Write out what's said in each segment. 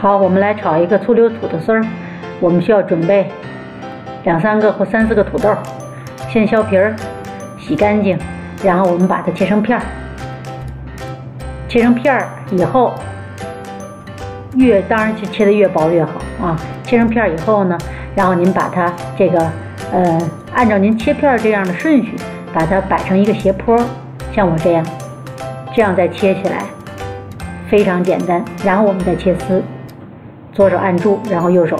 好，我们来炒一个醋溜土豆丝儿。我们需要准备2、3个或3、4个土豆，先削皮儿，洗干净，然后我们把它切成片儿。切成片儿以后，当然是切得越薄越好啊。切成片儿以后呢，然后您把它这个按照您切片这样的顺序，把它摆成一个斜坡，像我这样再切起来，非常简单。然后我们再切丝，左手按住，然后右手，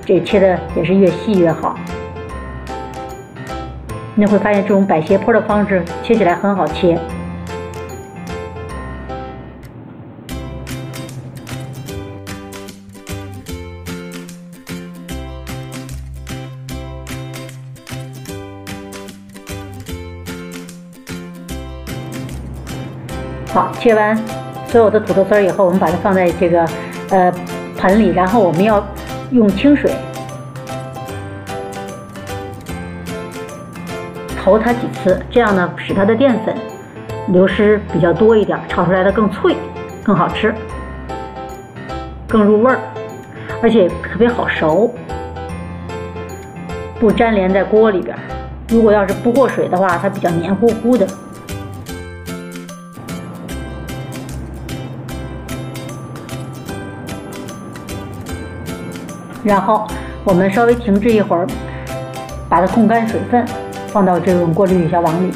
这切的也是越细越好。你会发现这种摆斜坡的方式切起来很好切。好，切完所有的土豆丝儿以后，我们把它放在这个盆里，然后我们要用清水投它几次，这样呢使它的淀粉流失比较多一点，炒出来的更脆、更好吃、更入味儿，而且特别好熟，不粘连在锅里边。如果要是不过水的话，它比较黏糊糊的。然后我们稍微停滞一会儿，把它控干水分，放到这种过滤小网里，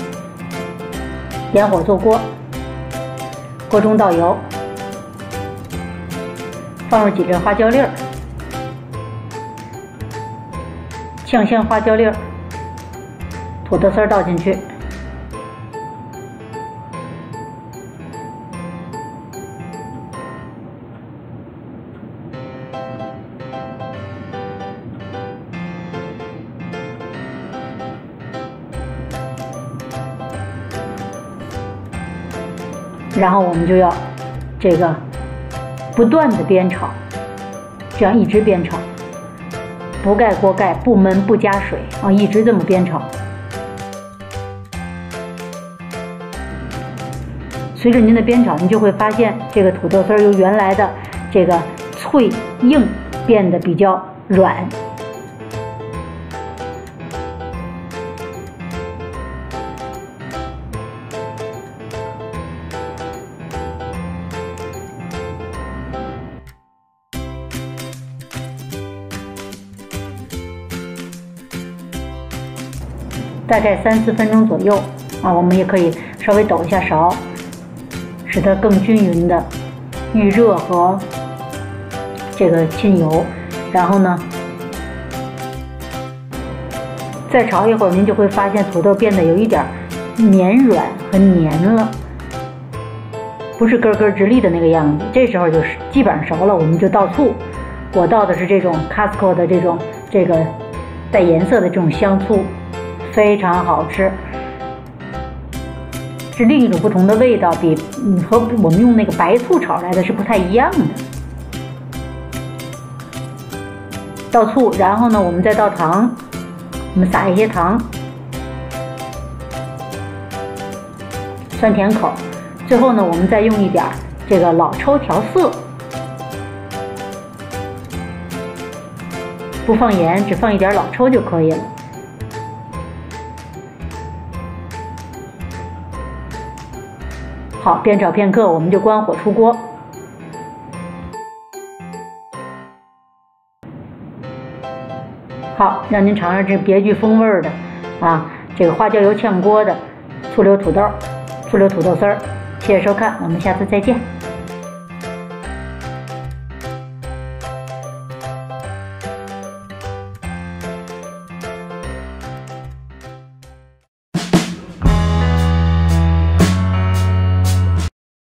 点火做锅，锅中倒油，放入几粒花椒粒儿，酱香花椒粒儿，土豆丝儿倒进去，然后我们就要这个不断的煸炒，这样一直煸炒，不盖锅盖，不焖不加水啊，一直这么煸炒。随着您的煸炒，您就会发现这个土豆丝儿由原来的这个脆硬变得比较软。大概3、4分钟左右啊，我们也可以稍微抖一下勺，使它更均匀的预热和这个浸油。然后呢，再炒一会儿，您就会发现土豆变得有一点绵软和黏了，不是根根直立的那个样子。这时候就是基本上熟了，我们就倒醋。我倒的是这种 Costco 的这个带颜色的这种香醋。非常好吃，是另一种不同的味道，和我们用那个白醋炒来的是不太一样的。倒醋，然后呢，我们再倒糖，我们撒一些糖，酸甜口。最后呢，我们再用一点这个老抽调色，不放盐，只放一点老抽就可以了。好，煸炒片刻，我们就关火出锅。好，让您尝尝这别具风味的啊，这个花椒油炝锅的醋溜土豆丝儿。谢谢收看，我们下次再见。